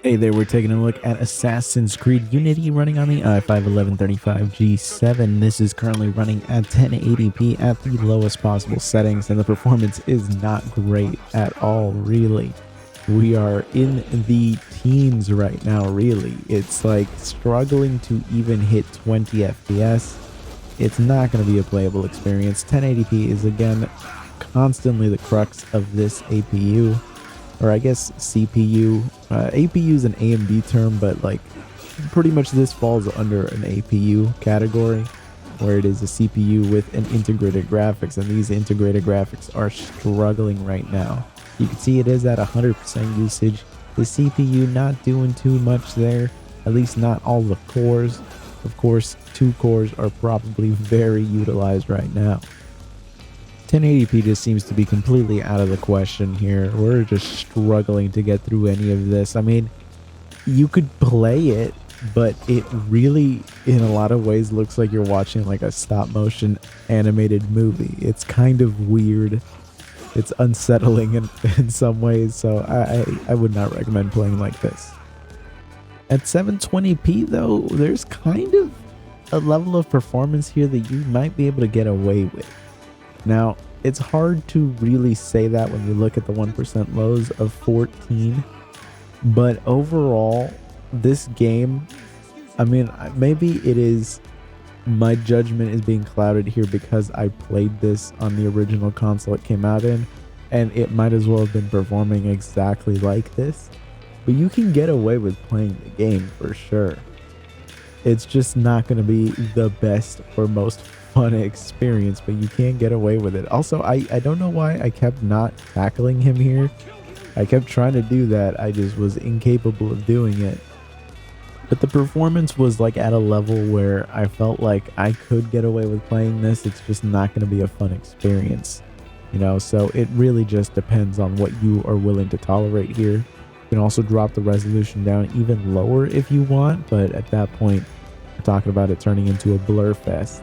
Hey there, we're taking a look at Assassin's Creed Unity running on the i5-1135G7. This is currently running at 1080p at the lowest possible settings, and the performance is not great at all, really. We are in the teens right now, really. It's like struggling to even hit 20 FPS. It's not going to be a playable experience. 1080p is, again, constantly the crux of this APU. Or I guess CPU. APU is an AMD term, but like pretty much this falls under an APU category, where it is a CPU with an integrated graphics, and these integrated graphics are struggling right now. You can see it is at 100% usage. The CPU not doing too much there, at least not all the cores. Of course, 2 cores are probably very utilized right now. 1080p just seems to be completely out of the question here. We're just struggling to get through any of this. I mean, you could play it, but it really, in a lot of ways, looks like you're watching like a stop motion animated movie. It's kind of weird. It's unsettling in some ways, so I would not recommend playing like this. At 720p though, there's kind of a level of performance here that you might be able to get away with. Now, it's hard to really say that when you look at the 1% lows of 14, but overall, this game, I mean, maybe it is, my judgment is being clouded here because I played this on the original console it came out in, and it might as well have been performing exactly like this, but you can get away with playing the game for sure. It's just not going to be the best or most fun experience, but you can get away with it. Also, I don't know why I kept not tackling him here. I kept trying to do that. I just was incapable of doing it. But the performance was like at a level where I felt like I could get away with playing this. It's just not going to be a fun experience, you know? So it really just depends on what you are willing to tolerate here. You can also drop the resolution down even lower if you want, but at that point, we're talking about it turning into a blur fest.